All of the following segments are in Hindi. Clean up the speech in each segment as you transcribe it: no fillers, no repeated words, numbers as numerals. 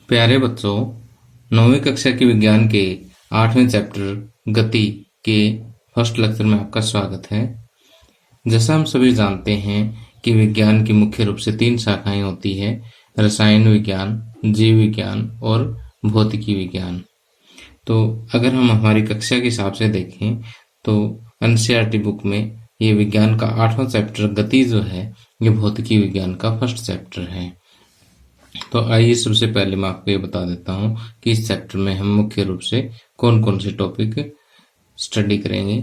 प्यारे बच्चों, 9वीं कक्षा के विज्ञान के 8वें चैप्टर गति के फर्स्ट लेक्चर में आपका स्वागत है। जैसा हम सभी जानते हैं कि विज्ञान की मुख्य रूप से 3 शाखाएं होती है: रसायन विज्ञान, जीव विज्ञान और भौतिकी विज्ञान। तो अगर हम हमारी कक्षा के हिसाब से देखें तो एनसीईआरटी बुक में ये विज्ञान का 8वां चैप्टर गति जो है ये भौतिकी विज्ञान का फर्स्ट चैप्टर है। तो आइए सबसे पहले मैं आपको ये बता देता हूँ कि इस चैप्टर में हम मुख्य रूप से कौन कौन से टॉपिक स्टडी करेंगे।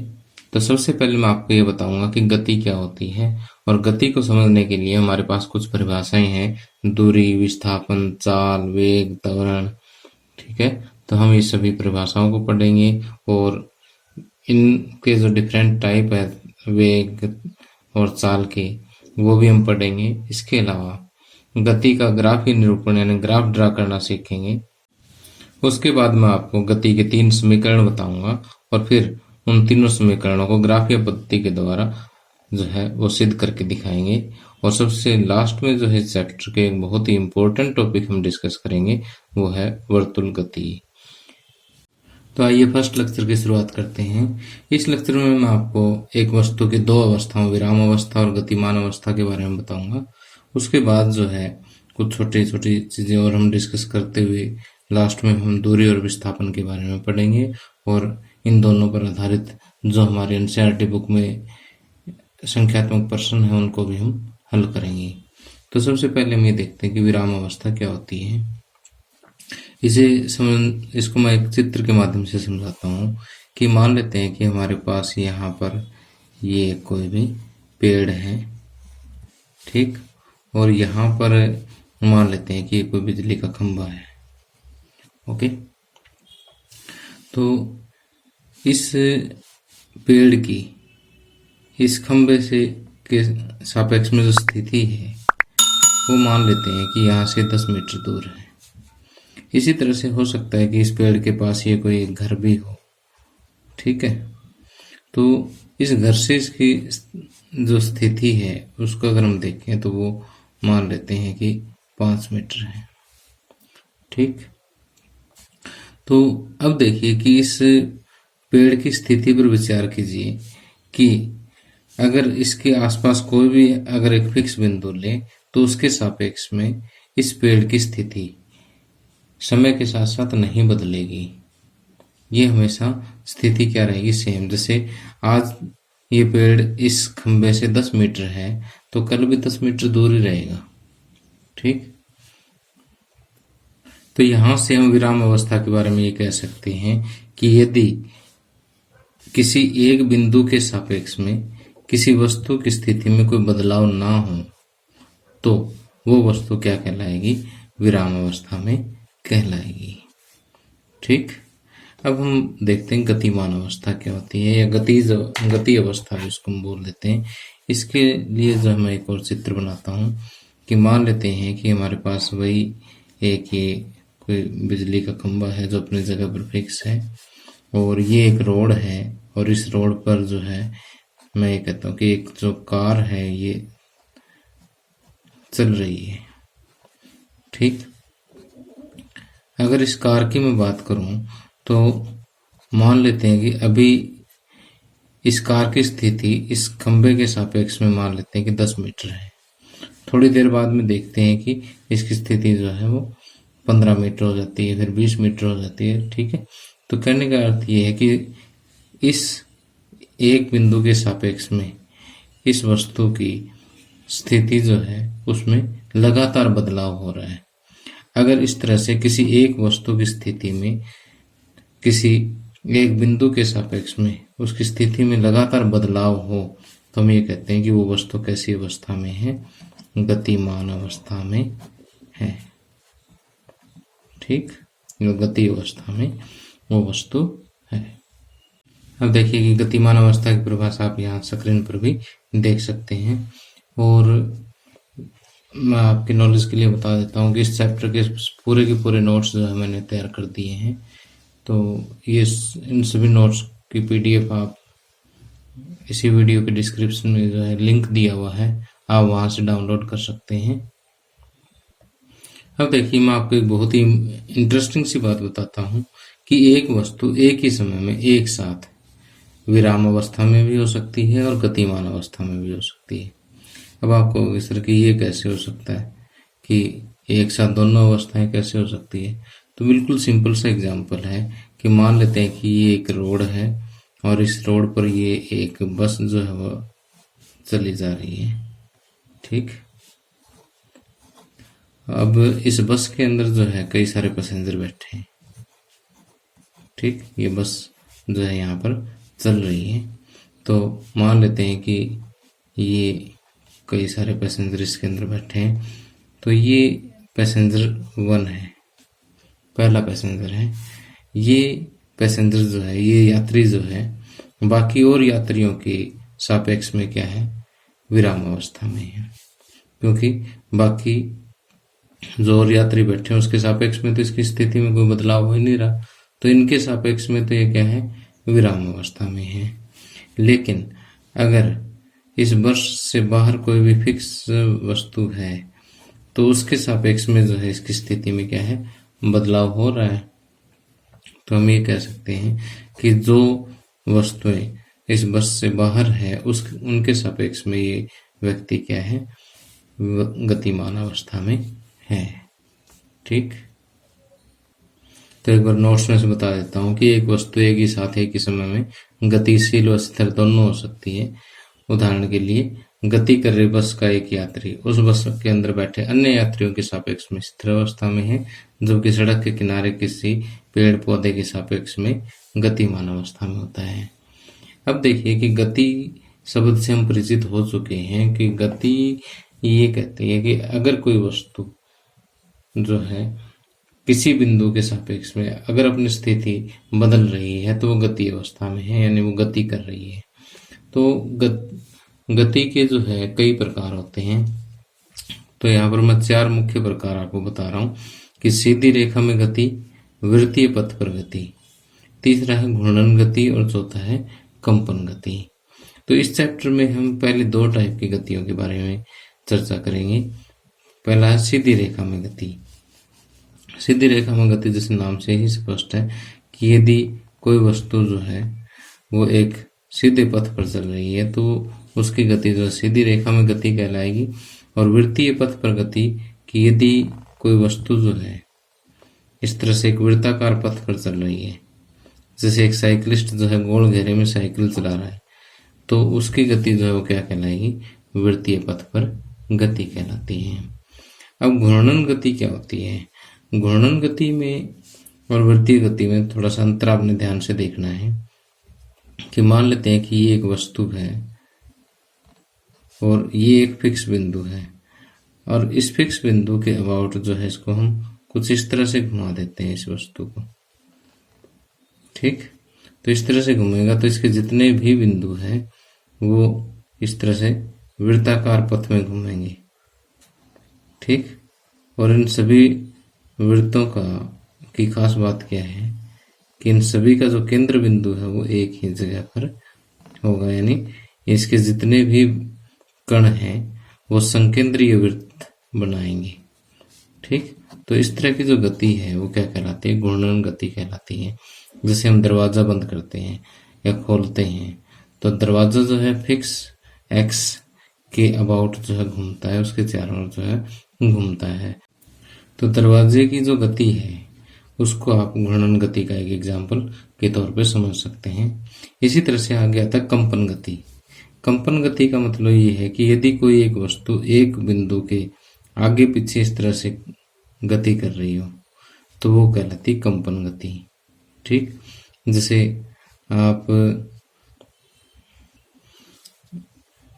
तो सबसे पहले मैं आपको ये बताऊंगा कि गति क्या होती है, और गति को समझने के लिए हमारे पास कुछ परिभाषाएं हैं: दूरी, विस्थापन, चाल, वेग, त्वरण। ठीक है, तो हम ये सभी परिभाषाओं को पढ़ेंगे और इनके जो डिफरेंट टाइप है वेग और चाल के, वो भी हम पढ़ेंगे। इसके अलावा गति का ग्राफीय निरूपण यानी ग्राफ ड्रा करना सीखेंगे। उसके बाद मैं आपको गति के 3 समीकरण बताऊंगा और फिर उन तीनों समीकरणों को ग्राफीय पद्धति के द्वारा जो है वो सिद्ध करके दिखाएंगे। और सबसे लास्ट में जो है चैप्टर के एक बहुत ही इम्पोर्टेंट टॉपिक हम डिस्कस करेंगे, वो है वर्तुल गति। तो आइए फर्स्ट लेक्चर की शुरुआत करते हैं। इस लेक्चर में मैं आपको एक वस्तु की 2 अवस्थाओं, विराम अवस्था और गतिमान अवस्था के बारे में बताऊंगा। उसके बाद जो है कुछ छोटी छोटी चीजें और हम डिस्कस करते हुए लास्ट में हम दूरी और विस्थापन के बारे में पढ़ेंगे, और इन दोनों पर आधारित जो हमारे एनसीईआरटी बुक में संख्यात्मक प्रश्न है उनको भी हम हल करेंगे। तो सबसे पहले हम ये देखते हैं कि विराम अवस्था क्या होती है। इसको मैं एक चित्र के माध्यम से समझाता हूँ कि मान लेते हैं कि हमारे पास यहाँ पर ये कोई भी पेड़ है, ठीक, और यहाँ पर मान लेते हैं कि ये कोई बिजली का खंभा है। ओके, तो इस पेड़ की इस खंभे से के सापेक्ष में जो स्थिति है वो मान लेते हैं कि यहाँ से 10 मीटर दूर है। इसी तरह से हो सकता है कि इस पेड़ के पास ये कोई एक घर भी हो। ठीक है, तो इस घर से इसकी जो स्थिति है उसको अगर हम देखें तो वो मान लेते हैं कि 5 मीटर है। ठीक, तो अब देखिए कि इस पेड़ की स्थिति पर विचार कीजिए कि अगर इसके आसपास कोई भी अगर एक फिक्स बिंदु ले तो उसके सापेक्ष में इस पेड़ की स्थिति समय के साथ साथ नहीं बदलेगी। ये हमेशा स्थिति क्या रहेगी, सेम। जैसे आज ये पेड़ इस खंबे से 10 मीटर है तो कल भी 10 मीटर दूर ही रहेगा। ठीक, तो यहां से हम विराम अवस्था के बारे में ये कह सकते हैं कि यदि किसी एक बिंदु के सापेक्ष में किसी वस्तु की स्थिति में कोई बदलाव ना हो तो वो वस्तु क्या कहलाएगी, विराम अवस्था में कहलाएगी। ठीक, अब हम देखते हैं गतिमान अवस्था क्या होती है, या गति अवस्था जिसको हम बोल देते हैं। इसके लिए जो मैं एक और चित्र बनाता हूँ कि मान लेते हैं कि हमारे पास वही एक ये कोई बिजली का खंभा है जो अपनी जगह पर फिक्स है, और ये एक रोड है, और इस रोड पर जो है मैं ये कहता हूँ कि एक जो कार है ये चल रही है। ठीक, अगर इस कार की मैं बात करूं तो मान लेते हैं कि अभी इस कार की स्थिति इस खंबे के सापेक्ष में मान लेते हैं कि 10 मीटर है। थोड़ी देर बाद में देखते हैं कि इसकी स्थिति जो है वो 15 मीटर हो जाती है, फिर 20 मीटर हो जाती है। ठीक है, तो कहने का अर्थ ये है कि इस एक बिंदु के सापेक्ष में इस वस्तु की स्थिति जो है उसमें लगातार बदलाव हो रहा है। अगर इस तरह से किसी एक वस्तु की स्थिति में किसी एक बिंदु के सापेक्ष में उसकी स्थिति में लगातार बदलाव हो तो हम ये कहते हैं कि वो वस्तु कैसी अवस्था में है, गतिमान अवस्था में है। ठीक, गति अवस्था में वो वस्तु है। अब देखिए कि गतिमान अवस्था की परिभाषा आप यहाँ स्क्रीन पर भी देख सकते हैं, और मैं आपकी नॉलेज के लिए बता देता हूँ कि इस चैप्टर के पूरे नोट्स जो है मैंने तैयार कर दिए हैं। तो ये इन सभी नोट्स की पीडीएफ आप इसी वीडियो के डिस्क्रिप्शन में जो है लिंक दिया हुआ है, आप वहां से डाउनलोड कर सकते हैं। अब देखिए, मैं आपको एक बहुत ही इंटरेस्टिंग सी बात बताता हूँ कि एक वस्तु एक ही समय में एक साथ विराम अवस्था में भी हो सकती है और गतिमान अवस्था में भी हो सकती है। अब आपको इस तरह की ये कैसे हो सकता है कि एक साथ दोनों अवस्थाएं कैसे हो सकती है? तो बिल्कुल सिंपल सा एग्जांपल है कि मान लेते हैं कि ये एक रोड है और इस रोड पर ये एक बस जो है वो चली जा रही है। ठीक, अब इस बस के अंदर जो है कई सारे पैसेंजर बैठे हैं। ठीक, ये बस जो है यहाँ पर चल रही है। तो मान लेते हैं कि ये कई सारे पैसेंजर इसके अंदर बैठे हैं। तो ये पैसेंजर 1 है, पहला पैसेंजर है। ये पैसेंजर जो है, ये यात्री जो है, बाकी और यात्रियों के सापेक्ष में क्या है? विराम अवस्था में है, क्योंकि बाकी जो और यात्री बैठे हैं उसके सापेक्ष में तो इसकी स्थिति में कोई बदलाव हो ही नहीं रहा, तो इनके सापेक्ष में तो ये क्या है? विराम अवस्था में है। लेकिन अगर इस बस से बाहर कोई भी फिक्स वस्तु है तो उसके सापेक्ष में जो है इसकी स्थिति में क्या है? बदलाव हो रहा है। तो हम ये कह सकते हैं कि जो वस्तुएं इस बस से बाहर है उनके सापेक्ष में ये व्यक्ति क्या है? गतिमान अवस्था में है। ठीक, तो एक बार नोट्स में से बता देता हूँ कि एक वस्तु एक ही साथ एक ही समय में गतिशील और स्थिर दोनों हो सकती है। उदाहरण के लिए, गति कर रही बस का एक यात्री उस बस के अंदर बैठे अन्य यात्रियों के सापेक्ष में स्थिर अवस्था में है, जबकि सड़क के किनारे किसी पेड़ पौधे के सापेक्ष में गतिमान अवस्था में होता है। अब देखिए कि गति शब्द से हम परिचित हो चुके हैं कि गति ये कहती है कि अगर कोई वस्तु जो है किसी बिंदु के सापेक्ष में अगर अपनी स्थिति बदल रही है तो वो गति अवस्था में है, यानी वो गति कर रही है। तो गति के जो है कई प्रकार होते हैं। तो यहाँ पर मैं 4 मुख्य प्रकार आपको बता रहा हूँ कि सीधी रेखा में गति, वृत्तीय पथ पर गति, तीसरा है घूर्णन गति और चौथा है कंपन गति। तो इस चैप्टर में हम पहले 2 टाइप की गतियों के बारे में चर्चा करेंगे। पहला है सीधी रेखा में गति। सीधी रेखा में गति जैसे नाम से ही स्पष्ट है कि यदि कोई वस्तु जो है वो एक सीधे पथ पर चल रही है तो उसकी गति जो सीधी रेखा में गति कहलाएगी। और वृत्तीय पथ पर गति कि यदि कोई वस्तु जो है इस तरह से एक वृत्ताकार पथ पर चल रही है, जैसे एक साइकिलिस्ट जो है गोल घेरे में साइकिल चला रहा है, तो उसकी गति जो है वो क्या कहलाएगी? वृत्तीय पथ पर गति कहलाती है। अब घूर्णन गति क्या होती है? घूर्णन गति में और वृत्तीय गति में थोड़ा सा अंतर आपने ध्यान से देखना है कि मान लेते हैं कि ये एक वस्तु है और ये एक फिक्स बिंदु है, और इस फिक्स बिंदु के अबाउट जो है इसको हम कुछ इस तरह से घुमा देते हैं इस वस्तु को। ठीक, तो इस तरह से घूमेगा तो इसके जितने भी बिंदु हैं वो इस तरह से वृत्ताकार पथ में घूमेंगे। ठीक, और इन सभी वृत्तों की खास बात क्या है कि इन सभी का जो केंद्र बिंदु है वो एक ही जगह पर होगा, यानी इसके जितने भी कण हैं वो संकेंद्रीय वृत्त बनाएंगे। ठीक, तो इस तरह की जो गति है वो क्या कहलाती है? घूर्णन गति कहलाती है। जैसे हम दरवाजा बंद करते हैं या खोलते हैं तो दरवाजा जो है फिक्स एक्स के अबाउट जो है घूमता है, उसके चारों ओर जो है घूमता है। तो दरवाजे की जो गति है उसको आप घूर्णन गति का एक एग्जाम्पल के तौर पे समझ सकते हैं। इसी तरह से आगे आता है कंपन गति। कंपन गति का मतलब ये है कि यदि कोई एक वस्तु एक बिंदु के आगे पीछे इस तरह से गति कर रही हो तो वो कहलाती कंपन गति। ठीक, जैसे आप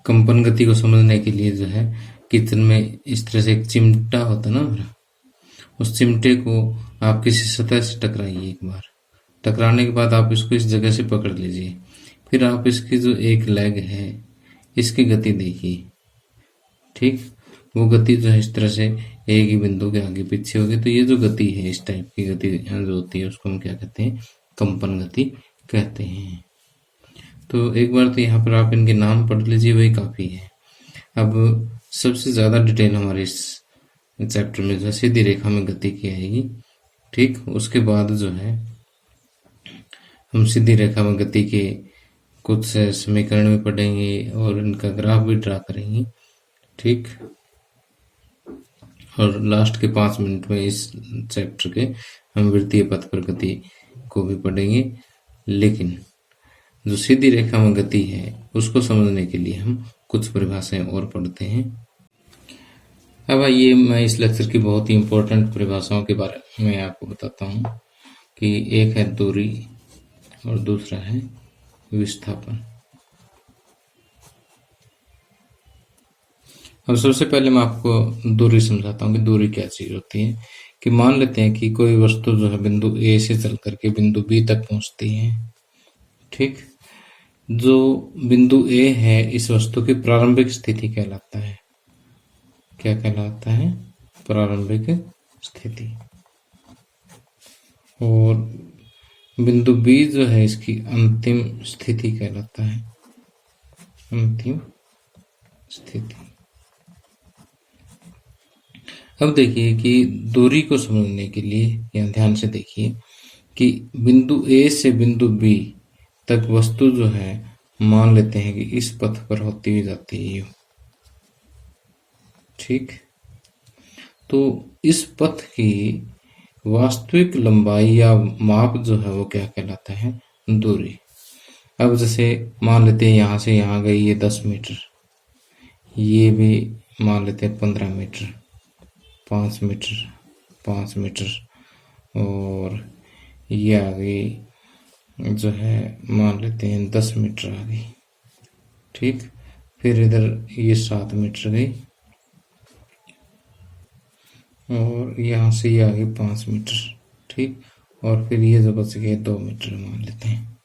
कंपन गति को समझने के लिए जो है किचन में इस तरह से एक चिमटा होता है ना हमारा, उस चिमटे को आप किसी सतह से टकराइए। एक बार टकराने के बाद आप इसको इस जगह से पकड़ लीजिए, फिर आप इसकी जो एक लेग है इसकी गति देखिए। ठीक, वो गति जो है इस तरह से एक ही बिंदु के आगे पीछे होगी। तो ये जो गति है, इस टाइप की गति जो होती है उसको हम क्या कहते हैं? कंपन गति कहते हैं। तो एक बार तो यहाँ पर आप इनके नाम पढ़ लीजिए, वही काफ़ी है। अब सबसे ज़्यादा डिटेल हमारे इस चैप्टर में जो है सीधी रेखा में गति की आएगी। ठीक, उसके बाद जो है हम सीधी रेखा में गति के कुछ समीकरण भी पढ़ेंगे और इनका ग्राफ भी ड्रा करेंगे। ठीक, और लास्ट के 5 मिनट में इस चैप्टर के हम वृत्तीय पथ पर गति को भी पढ़ेंगे। लेकिन जो सीधी रेखा में गति है उसको समझने के लिए हम कुछ परिभाषाएं और पढ़ते हैं। अब आइए मैं इस लेक्चर की बहुत ही इम्पोर्टेंट परिभाषाओं के बारे में आपको बताता हूँ कि एक है दूरी और दूसरा है विस्थापन। अब सबसे पहले मैं आपको दूरी समझाता हूँ कि दूरी क्या चीज होती है। कि मान लेते हैं कि कोई वस्तु जो है बिंदु ए से चल करके बिंदु बी तक पहुंचती है। ठीक, जो बिंदु ए है इस वस्तु की प्रारंभिक स्थिति कहलाता है। क्या कहलाता है? प्रारंभिक स्थिति। और बिंदु बी जो है इसकी अंतिम स्थिति कहलाता है। अंतिम स्थिति। अब देखिए कि दूरी को समझने के लिए यहाँ ध्यान से देखिए कि बिंदु ए से बिंदु बी तक वस्तु जो है मान लेते हैं कि इस पथ पर होती हुई जाती है। ठीक, तो इस पथ की वास्तविक लंबाई या माप जो है वो क्या कहलाता है? दूरी। अब जैसे मान लेते हैं यहाँ से यहाँ गई ये 10 मीटर, ये भी मान लेते हैं 15 मीटर, 5 मीटर, 5 मीटर, और ये आ गई जो है मान लेते हैं 10 मीटर आ गई। ठीक, फिर इधर ये 7 मीटर गई और यहाँ से ये आ गई 5 मीटर। ठीक, और फिर ये जो बच गए 2 मीटर मान लेते हैं।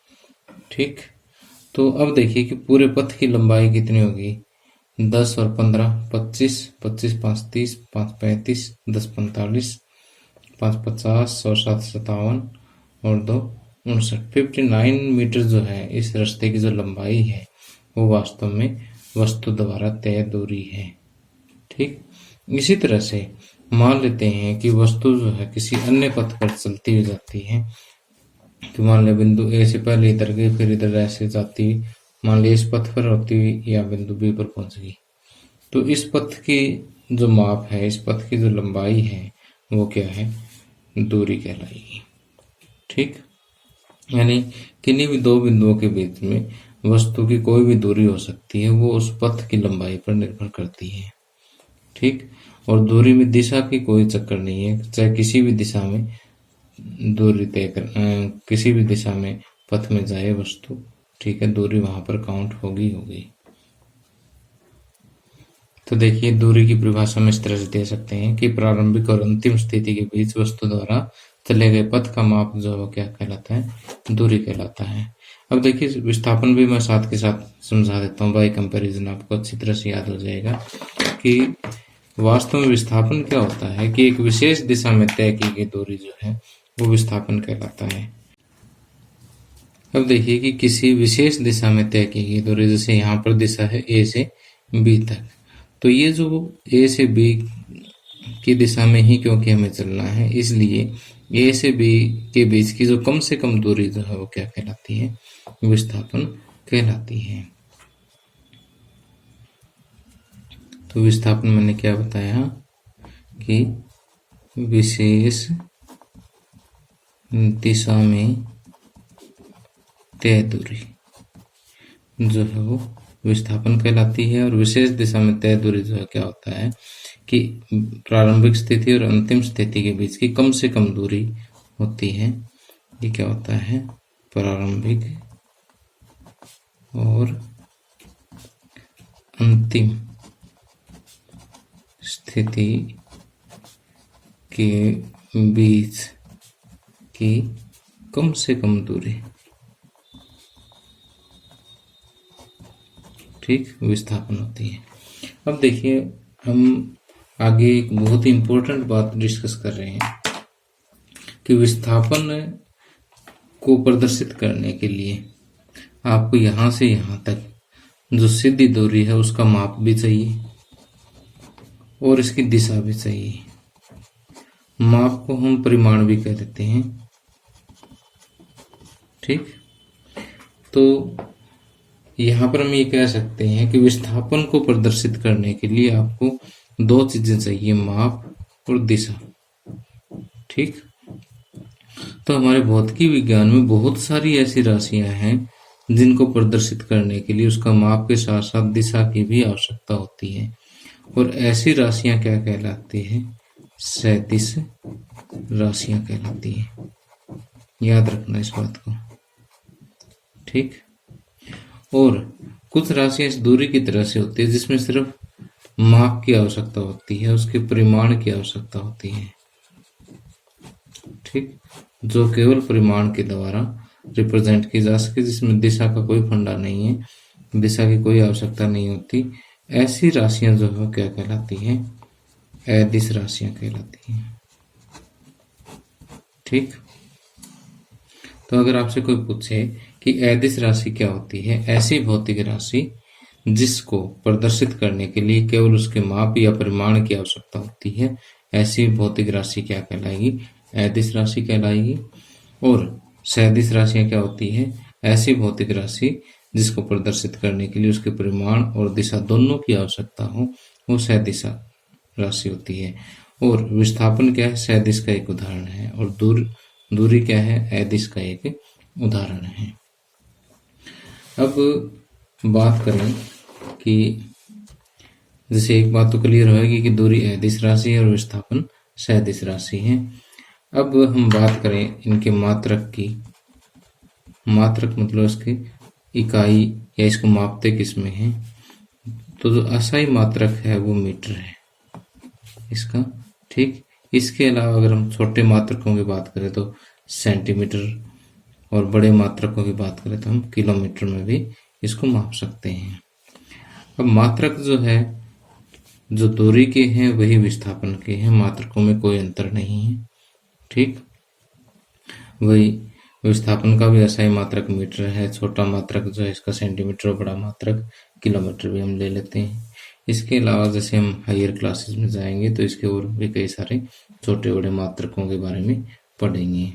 ठीक, तो अब देखिए कि पूरे पथ की लंबाई कितनी होगी? 10 और 15 25, 25 5 30, 5 35, 10 45, 5 50 और 7 57 और 2 59। 59 मीटर जो है इस रास्ते की जो लंबाई है वो वास्तव में वस्तु द्वारा तय दूरी है। ठीक, इसी तरह से मान लेते हैं कि वस्तु जो है किसी अन्य पथ पर चलती हुई जाती है। कि मान लिया बिंदु ए से पहले इधर गई, फिर इधर ऐसे जाती हुई मान लिया इस पथ पर होती हुई या बिंदु बी पर पहुंच गई। तो इस पथ की जो माप है, इस पथ की जो लंबाई है वो क्या है? दूरी कहलाएगी। ठीक, यानी किन्हीं भी दो बिंदुओं के बीच में वस्तु की कोई भी दूरी हो सकती है, वो उस पथ की लंबाई पर निर्भर करती है। ठीक, और दूरी में दिशा की कोई चक्कर नहीं है, चाहे किसी भी दिशा में दूरी तय कर किसी भी दिशा में पथ में जाए वस्तु। ठीक है, दूरी वहां पर काउंट होगी। तो देखिए दूरी की परिभाषा में इस तरह से दे सकते हैं कि प्रारंभिक और अंतिम स्थिति के बीच वस्तु द्वारा चले गए पथ का माप जो है वो क्या कहलाता है? दूरी कहलाता है। अब देखिए विस्थापन भी मैं साथ के साथ समझा देता हूँ बाय कंपैरिजन, आपको अच्छी तरह से याद हो जाएगा कि वास्तव में विस्थापन क्या होता है कि एक विशेष दिशा में तय की गई दूरी जो है वो विस्थापन कहलाता है। अब देखिए कि किसी विशेष दिशा में तय की गई दूरी, जैसे यहाँ पर दिशा है ए से बी तक, तो ये जो ए से बी की दिशा में ही क्योंकि हमें चलना है, इसलिए ए से बी के बीच की जो कम से कम दूरी जो है वो क्या कहलाती है? विस्थापन कहलाती है। तो विस्थापन मैंने क्या बताया कि विशेष दिशा में तय दूरी जो है वो विस्थापन कहलाती है। और विशेष दिशा में तय दूरी जो है क्या होता है कि प्रारंभिक स्थिति और अंतिम स्थिति के बीच की कम से कम दूरी होती है। ये क्या होता है? प्रारंभिक और अंतिम स्थिति के बीच की कम से कम दूरी। ठीक, विस्थापन होती है। अब देखिए हम आगे एक बहुत ही इंपॉर्टेंट बात डिस्कस कर रहे हैं कि विस्थापन को प्रदर्शित करने के लिए आपको यहां से यहां तक जो सीधी दूरी है उसका माप भी चाहिए। और इसकी दिशा भी चाहिए। माप को हम परिमाण भी कह देते हैं। ठीक, तो यहाँ पर हम ये कह सकते हैं कि विस्थापन को प्रदर्शित करने के लिए आपको दो चीजें चाहिए, माप और दिशा। ठीक, तो हमारे भौतिकी विज्ञान में बहुत सारी ऐसी राशियां हैं जिनको प्रदर्शित करने के लिए उसका माप के साथ साथ दिशा की भी आवश्यकता होती है। और ऐसी राशियां क्या कहलाती है? सदिश राशियां कहलाती है। याद रखना इस बात को। ठीक, और कुछ राशियां इस दूरी की तरह से होती है जिसमें सिर्फ माप की आवश्यकता होती है, उसके परिमाण की आवश्यकता होती है। ठीक, जो केवल परिमाण के द्वारा रिप्रेजेंट की जा सके, जिसमें दिशा का कोई फंडा नहीं है, दिशा की कोई आवश्यकता नहीं होती, ऐसी राशियां जो है क्या कहलाती है? अदिश राशियां कहलाती हैं। ठीक, तो अगर आपसे कोई पूछे कि अदिश राशि क्या होती है, ऐसी भौतिक राशि जिसको प्रदर्शित करने के लिए केवल उसके माप या परिमाण की आवश्यकता होती है, ऐसी भौतिक राशि क्या कहलाएगी? अदिश राशि कहलाएगी। और सदिश राशियां क्या होती है? ऐसी भौतिक राशि जिसको प्रदर्शित करने के लिए उसके परिमाण और दिशा दोनों की आवश्यकता हो, वो सदिशा राशि होती है। और विस्थापन क्या है? सदिश का एक उदाहरण है। और दूरी क्या है? अदिश का एक उदाहरण है। अब बात करें कि जैसे एक बात तो क्लियर होगी कि दूरी अदिश राशि है और विस्थापन सदिश राशि है। अब हम बात करें इनके मात्रक की। मात्रक मतलब इसकी इकाई या इसको मापते किस में है, तो जो असाई मात्रक है वो मीटर है इसका। ठीक, इसके अलावा अगर हम छोटे मात्रकों की बात करें तो सेंटीमीटर, और बड़े मात्रकों की बात करें तो हम किलोमीटर में भी इसको माप सकते हैं। अब मात्रक जो है, जो दूरी के हैं वही विस्थापन के हैं, मात्रकों में कोई अंतर नहीं है। ठीक, वही विस्थापन का भी असाई मात्रक मीटर है, छोटा मात्रक जो है इसका सेंटीमीटर, और बड़ा मात्रक किलोमीटर भी हम ले लेते हैं। इसके अलावा जैसे हम हायर क्लासेस में जाएंगे तो इसके और भी कई सारे छोटे बड़े मात्रकों के बारे में पढ़ेंगे।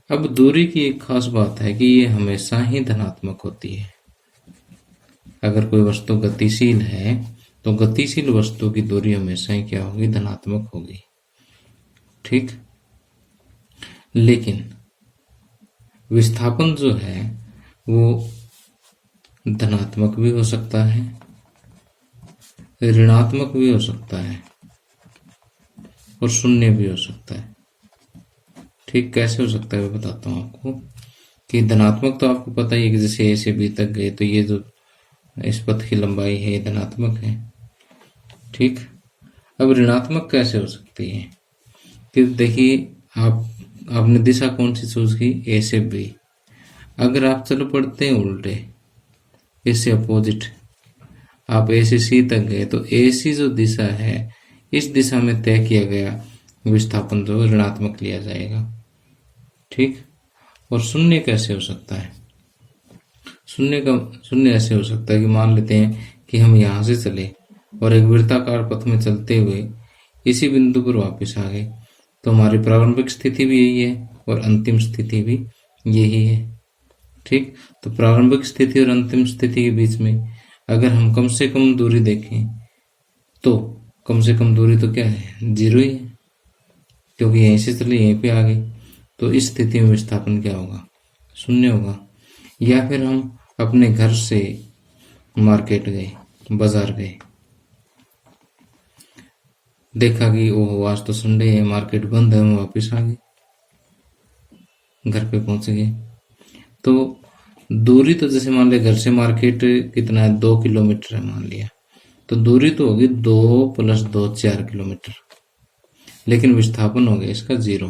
अब दूरी की एक खास बात है कि ये हमेशा ही धनात्मक होती है। अगर कोई वस्तु गतिशील है तो गतिशील वस्तु की दूरी हमेशा ही क्या होगी? धनात्मक होगी। ठीक, लेकिन विस्थापन जो है वो धनात्मक भी हो सकता है, ऋणात्मक भी हो सकता है, और शून्य भी हो सकता है। ठीक, कैसे हो सकता है मैं बताता हूँ आपको। कि धनात्मक तो आपको पता ही है कि जैसे ए से बी तक गए तो ये जो इस पथ की लंबाई है ये धनात्मक है। ठीक, अब ऋणात्मक कैसे हो सकती है? कि देखिए आपने दिशा कौन सी चूज की? ए से बी। अगर आप चलो पढ़ते हैं उल्टे, इससे अपोजिट, आप ए से सी तक गए तो ए सी जो दिशा है इस दिशा में तय किया गया विस्थापन जो ऋणात्मक लिया जाएगा। ठीक, और शून्य कैसे हो सकता है? शून्य ऐसे हो सकता है कि मान लेते हैं कि हम यहाँ से चले और एक वृत्ताकार पथ में चलते हुए इसी बिंदु पर वापस आ गए, तो हमारी प्रारंभिक स्थिति भी यही है और अंतिम स्थिति भी यही है। ठीक, तो प्रारंभिक स्थिति और अंतिम स्थिति के बीच में अगर हम कम से कम दूरी देखें तो कम से कम दूरी तो क्या है? 0 ही है, क्योंकि यहीं से चले यहीं पे आ गए। तो इस स्थिति में विस्थापन क्या होगा? शून्य होगा। या फिर हम अपने घर से मार्केट गए, बाजार गए, देखा कि ओह आज तो संडे है, मार्केट बंद है, हम वापस आ गए, घर पे पहुंच गए। तो दूरी तो जैसे मान लिया घर से मार्केट कितना है? 2 किलोमीटर है मान लिया, तो दूरी तो होगी 2 + 2 4 किलोमीटर, लेकिन विस्थापन हो गया इसका 0,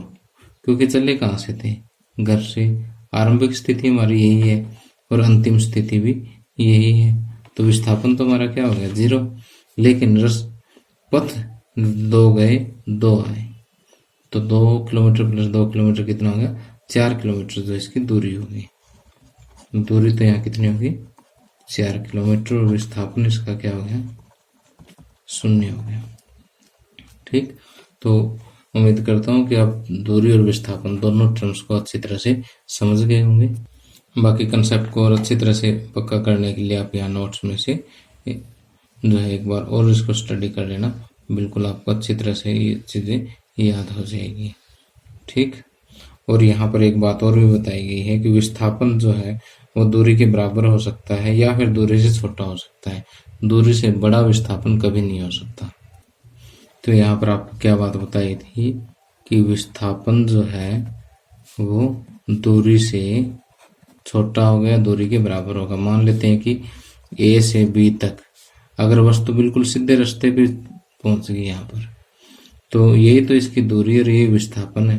क्योंकि चले कहाँ से थे? घर से। आरंभिक स्थिति हमारी यही है और अंतिम स्थिति भी यही है, तो विस्थापन तो हमारा क्या हो गया? 0। लेकिन पथ 2 गए 2 आए, तो 2 किलोमीटर + 2 किलोमीटर कितना हो गया? 4 किलोमीटर जो इसकी दूरी होगी। दूरी तो यहाँ कितनी होगी? 4 किलोमीटर, और विस्थापन इसका क्या हो गया? शून्य हो गया। ठीक, तो उम्मीद करता हूँ कि आप दूरी और विस्थापन दोनों टर्म्स को अच्छी तरह से समझ गए होंगे। बाकी कंसेप्ट को और अच्छी तरह से पक्का करने के लिए आप यहाँ नोट्स में से जो है एक बार और इसको स्टडी कर लेना, बिल्कुल आपको अच्छी तरह से ये चीज़ें याद हो जाएगी। ठीक, और यहाँ पर एक बात और भी बताई गई है कि विस्थापन जो है वो दूरी के बराबर हो सकता है या फिर दूरी से छोटा हो सकता है, दूरी से बड़ा विस्थापन कभी नहीं हो सकता। तो यहाँ पर आपको क्या बात बताई थी कि विस्थापन जो है वो दूरी से छोटा हो गया, दूरी के बराबर होगा। मान लेते हैं कि ए से बी तक अगर वस्तु बिल्कुल सीधे रास्ते पे पहुंच गई यहाँ पर, तो यही तो इसकी दूरी और ये विस्थापन है,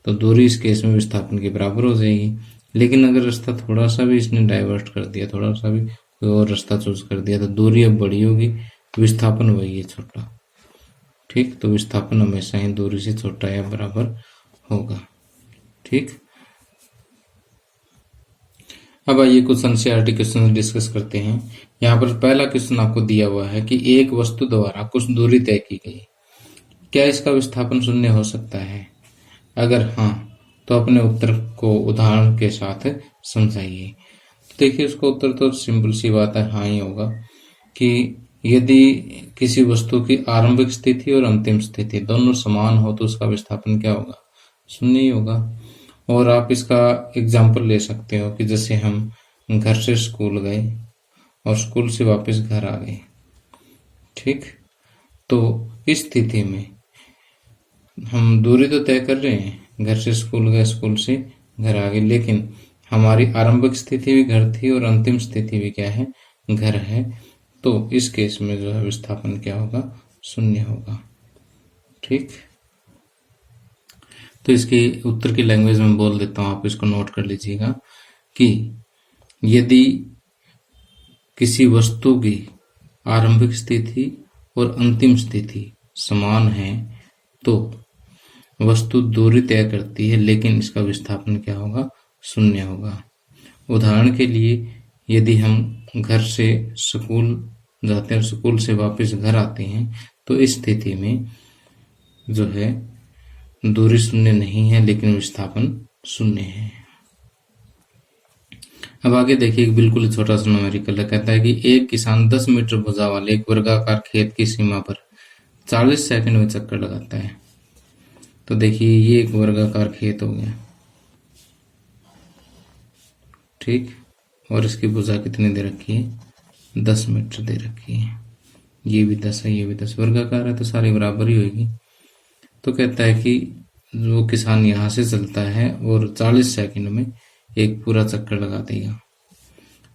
तो दूरी इस केस में विस्थापन के बराबर हो जाएगी। लेकिन अगर रास्ता थोड़ा सा भी इसने डाइवर्ट कर दिया, थोड़ा सा भी कोई और रास्ता चूज कर दिया, तो दूरी अब बड़ी होगी, विस्थापन वही है छोटा। ठीक, तो विस्थापन हमेशा ही दूरी से छोटा या बराबर होगा। ठीक, अब आइए कुछ एनसीईआरटी क्वेश्चन डिस्कस करते हैं। यहाँ पर पहला क्वेश्चन आपको दिया हुआ है कि एक वस्तु द्वारा कुछ दूरी तय की गई, क्या इसका विस्थापन शून्य हो सकता है? अगर हाँ, तो अपने उत्तर को उदाहरण के साथ समझाइए। तो देखिए, उसका उत्तर तो सिंपल सी बात है, हाँ ही होगा कि यदि किसी वस्तु की आरंभिक स्थिति और अंतिम स्थिति दोनों समान हो तो उसका विस्थापन क्या होगा? शून्य ही होगा। और आप इसका एग्जाम्पल ले सकते हो कि जैसे हम घर से स्कूल गए और स्कूल से वापस घर आ गए। ठीक, तो इस स्थिति में हम दूरी तो तय कर रहे हैं, घर से स्कूल गए, स्कूल से घर आ गए, लेकिन हमारी आरंभिक स्थिति भी घर थी और अंतिम स्थिति भी क्या है? घर है। तो इस केस में जो है विस्थापन क्या होगा? शून्य होगा। ठीक, तो इसके उत्तर की लैंग्वेज में बोल देता हूं, आप इसको नोट कर लीजिएगा कि यदि किसी वस्तु की आरंभिक स्थिति और अंतिम स्थिति समान है तो वस्तु दूरी तय करती है, लेकिन इसका विस्थापन क्या होगा? शून्य होगा। उदाहरण के लिए, यदि हम घर से स्कूल जाते हैं और स्कूल से वापस घर आते हैं, तो इस स्थिति में जो है दूरी शून्य नहीं है, लेकिन विस्थापन शून्य है। अब आगे देखिए, एक बिल्कुल छोटा सा न्यूमेरिकल है। कहता है कि एक किसान 10 मीटर भुजा वाले एक वर्गाकार खेत की सीमा पर 40 सेकंड में चक्कर लगाता है। तो देखिए, ये एक वर्गाकार खेत हो गया। ठीक, और इसकी भुजा कितनी दे रखी है? 10 मीटर दे रखी है। ये भी 10 है, ये भी 10, वर्गाकार है तो सारी बराबर ही होगी। तो कहता है कि वो किसान यहाँ से चलता है और 40 सेकंड में एक पूरा चक्कर लगा देगा।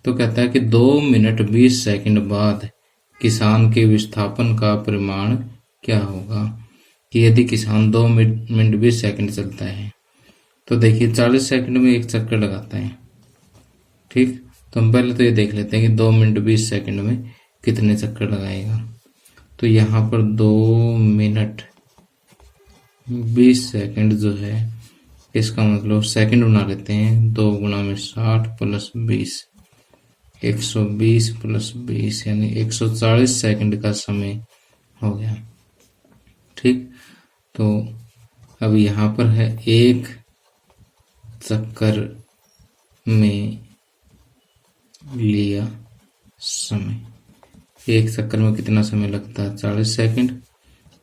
तो कहता है कि 2 मिनट 20 सेकंड बाद किसान के विस्थापन का परिमाण क्या होगा? कि यदि किसान 2 मिनट 20 सेकंड चलता है, तो देखिए 40 सेकंड में एक चक्कर लगाता है। ठीक, तो हम पहले तो ये देख लेते हैं कि 2 मिनट 20 सेकंड में कितने चक्कर लगाएगा। तो यहाँ पर 2 मिनट 20 सेकंड जो है, इसका मतलब सेकंड बना लेते हैं, 2 गुणा में 60 प्लस 20, 120 प्लस 20 यानी 140 सेकंड का समय हो गया। ठीक, तो अब यहाँ पर है एक चक्कर में लिया समय, एक चक्कर में कितना समय लगता है? 40 सेकंड,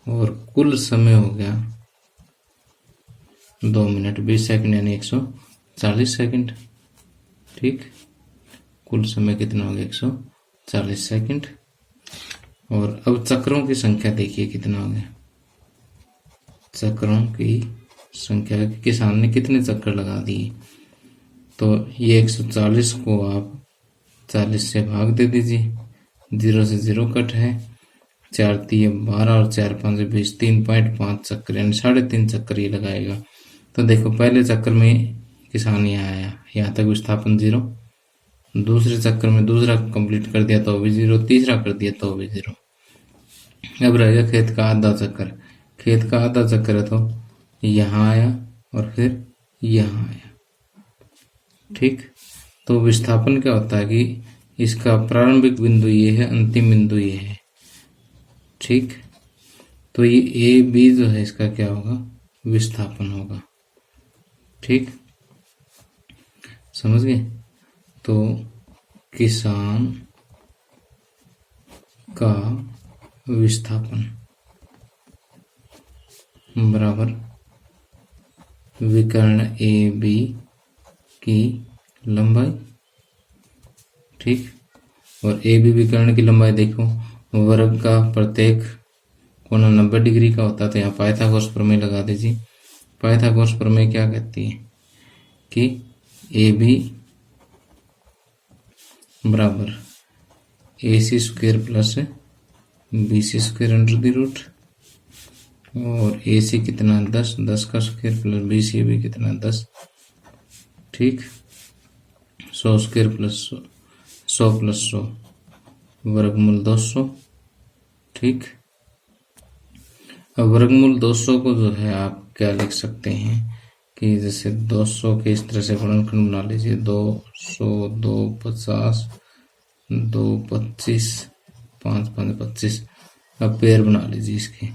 और कुल समय हो गया 2 मिनट 20 सेकंड यानी 140 सेकंड। ठीक, कुल समय कितना हो गया? 140 सेकंड। और अब चक्रों की संख्या देखिए कितना हो गया? चक्रों की संख्या, किसान ने कितने चक्कर लगा दिए? तो ये 140 को आप 40 से भाग दे दीजिए, 0 से 0 कट है, 4 3 12 और 4 5 20, 3.5 चक्कर यानी 3.5 चक्कर ये लगाएगा। तो देखो, पहले चक्कर में किसान यहाँ आया, यहाँ तक विस्थापन 0, दूसरे चक्कर में दूसरा कंप्लीट कर दिया तो भी 0, तीसरा कर दिया तो भी 0। अब रहेगा खेत का आधा चक्कर। खेत का आधा चक्कर है तो यहाँ आया और फिर यहाँ आया। ठीक, तो विस्थापन क्या होता है कि इसका प्रारंभिक बिंदु ये है, अंतिम बिंदु ये है। ठीक, तो ये ए बी जो है इसका क्या होगा, विस्थापन होगा। ठीक, समझ गए। तो किसान का विस्थापन बराबर विकर्ण ए बी की लंबाई। ठीक, और ए बी विकर्ण की लंबाई देखो, वर्ग का प्रत्येक कोण 90 डिग्री का होता है, तो यहाँ पाइथागोरस प्रमेय लगा दीजिए। पाइथागोरस प्रमेय क्या कहती है कि ए बी बराबर A C square plus B C square under the root, और ए सी कितना 10, 10 का स्क्वेयर प्लस बी सी भी कितना 10। ठीक, 100 स्क्वेयर प्लस 100 प्लस 100 वर्गमूल 200। ठीक, अब वर्गमूल 200 को जो है आप क्या लिख सकते हैं कि जैसे 200 के इस तरह से गुणनखंड बना लीजिए, 200, 2 50, 2 25, 5 5 25। अब पेयर बना लीजिए इसके,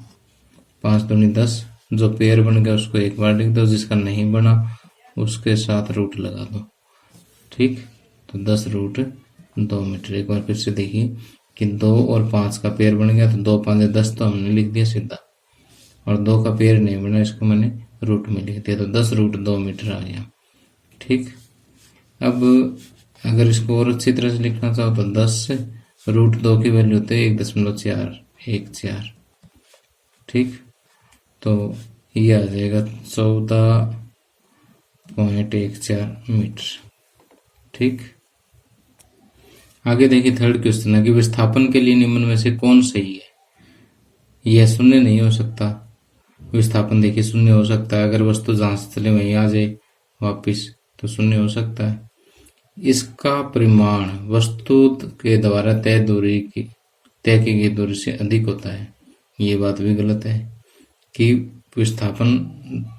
5 दूनी 10। जो पेयर बन गया उसको एक बार लिख दो, जिसका नहीं बना उसके साथ रूट लगा दो। ठीक, तो 10 रूट 2 मीटर। एक बार फिर से देखिए कि 2 और 5 का पेयर बन गया, तो 2 5 10 तो हमने लिख दिया सीधा, और 2 का पेयर नहीं बना, इसको मैंने रूट में लिख दिया, तो 10 रूट 2 मीटर आ गया। ठीक, अब अगर इसको और अच्छी तरह से लिखना चाहो तो 10 रूट 2 की वैल्यू होती है 1.414। ठीक, तो ये आ जाएगा 14.14 मीटर। ठीक, आगे देखिए थर्ड क्वेश्चन है कि विस्थापन के लिए निम्न में से कौन सही है। यह शून्य नहीं हो सकता। विस्थापन देखिए शून्य हो सकता है, अगर वस्तु जहां से चले वहीं आ जाए वापिस तो शून्य हो सकता है। इसका परिमाण वस्तु के द्वारा तय की गई दूरी से अधिक होता है। ये बात भी गलत है कि विस्थापन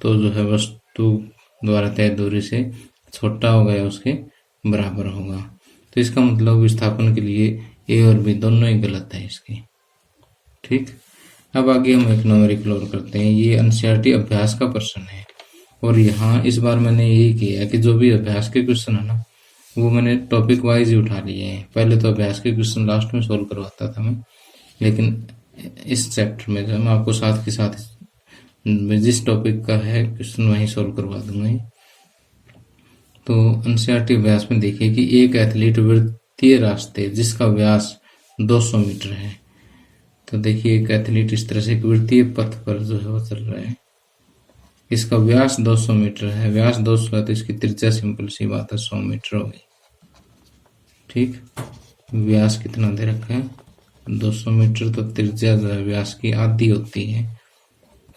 तो जो है वस्तु द्वारा तय दूरी से छोटा होगा या उसके बराबर होगा। तो इसका मतलब विस्थापन के लिए ए और बी दोनों ही गलत है इसके। ठीक, अब आगे हम एक न्यूमेरिकल और करते हैं। ये एनसीईआरटी अभ्यास का प्रश्न है, और यहाँ इस बार मैंने यही किया कि जो भी अभ्यास के क्वेश्चन है ना वो मैंने टॉपिक वाइज ही उठा लिए हैं। पहले तो अभ्यास के क्वेश्चन लास्ट में सोल्व करवाता था मैं, लेकिन इस चैप्टर में जो मैं आपको साथ के साथ जिस टॉपिक का है क्वेश्चन वहीं सोल्व करवा दूंगा। तो एनसीईआरटी अभ्यास में देखिए कि एक एथलीट वृत्तीय रास्ते जिसका व्यास 200 मीटर है। तो देखिए एक एथलीट इस तरह से एक वृत्तीय पथ पर जो है वो चल रहा है, इसका व्यास 200 मीटर है। व्यास 200 है तो इसकी त्रिज्या सिंपल सी बात है 100 मीटर होगी। ठीक, व्यास कितना दे रखा है 200 मीटर, तो त्रिज्या जो है व्यास की आधी होती है,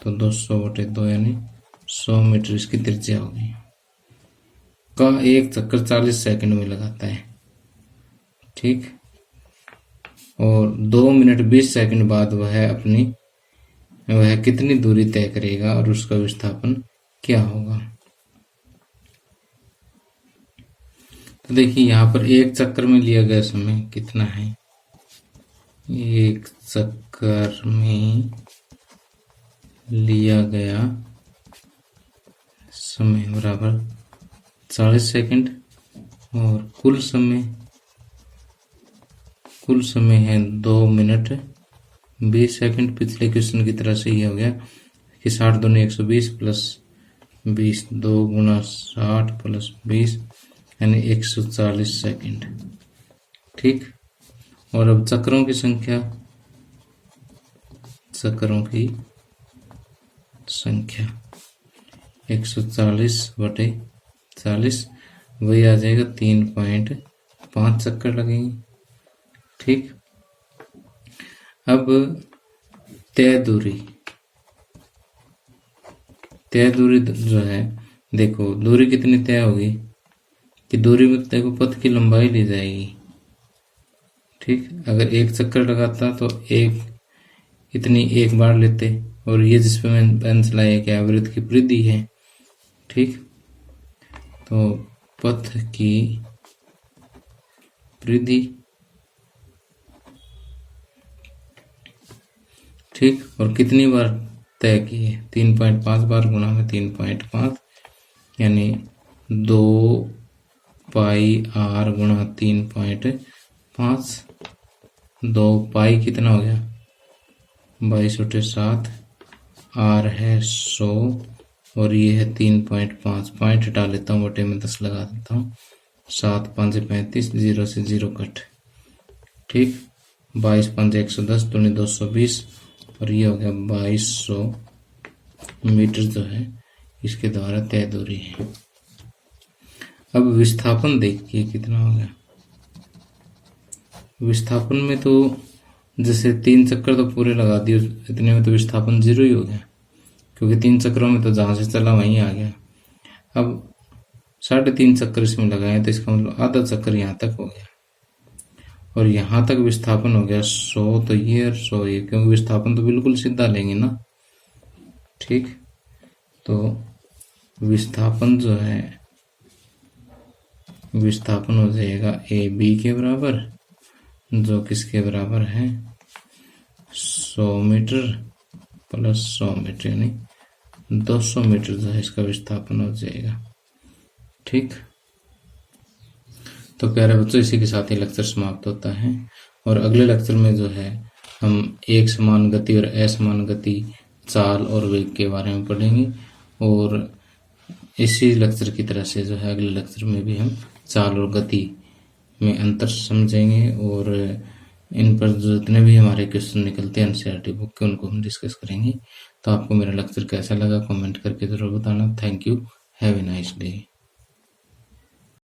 तो 200/2 यानी 100 मीटर इसकी त्रिज्या होगी। का एक चक्कर 40 सेकंड में लगाता है। ठीक, और 2 मिनट 20 सेकंड बाद वह कितनी दूरी तय करेगा और उसका विस्थापन क्या होगा। तो देखिए यहाँ पर एक चक्कर में लिया गया समय कितना है, एक चक्कर में लिया गया समय बराबर 40 सेकंड, और कुल समय है 2 मिनट 20 सेकंड। पिछले क्वेश्चन की तरह से ही हो गया कि 60 दूनी 120 प्लस 20, 2 गुना 60 प्लस 20 यानी 140 सेकंड। ठीक, और अब चक्रों की संख्या 140/40 वही आ जाएगा 3.5 चक्कर लगेंगे। ठीक, अब तय दूरी जो है, देखो दूरी कितनी तय होगी कि दूरी में देखो पथ की लंबाई ली जाएगी। ठीक, अगर एक चक्कर लगाता तो इतनी एक बार लेते, और ये जिसपे मैंने पेन चलाया क्या वृत्त की परिधि है। ठीक, तो पथ की परिधि। ठीक, और कितनी बार तय किए? 3.5 बार गुणा में 3.5 यानी 2 पाई आर गुणा 3.5। 2 पाई कितना हो गया? 22/7। आर है 100 और ये है 3.5। पॉइंट हटा लेता हूँ, बटे में 10 लगा देता हूँ। 7 5 35, 0 से 0 कट। ठीक, 22 5 110 दूनी 220 और ये हो गया 2200 मीटर जो है इसके द्वारा तय दूरी है। अब विस्थापन देखिए कितना हो गया। विस्थापन में तो जैसे 3 चक्कर तो पूरे लगा दिए, इतने में तो विस्थापन 0 ही हो गया, क्योंकि 3 चक्रों में तो जहां से चला वहीं आ गया। अब 3.5 चक्कर इसमें लगाए तो इसका मतलब आधा चक्कर यहाँ तक हो गया, और यहाँ तक विस्थापन हो गया 100। तो ये और 100 ये, क्योंकि विस्थापन तो बिल्कुल सीधा लेंगे ना। ठीक, तो विस्थापन जो है, विस्थापन हो जाएगा ए बी के बराबर, जो किसके बराबर है 100 मीटर प्लस 100 मीटर यानी 200 मीटर जो है इसका विस्थापन हो जाएगा। ठीक, तो प्यारे बच्चों, इसी के साथ ही लेक्चर समाप्त होता है, और अगले लेक्चर में जो है हम एक समान गति और असमान गति, चाल और वेग के बारे में पढ़ेंगे, और इसी लेक्चर की तरह से जो है अगले लेक्चर में भी हम चाल और गति में अंतर समझेंगे, और इन पर जितने भी हमारे क्वेश्चन निकलते हैं एनसीईआरटी बुक के उनको हम डिस्कस करेंगे। तो आपको मेरा लेक्चर कैसा लगा कमेंट करके जरूर बताना। Thank you, have a nice day.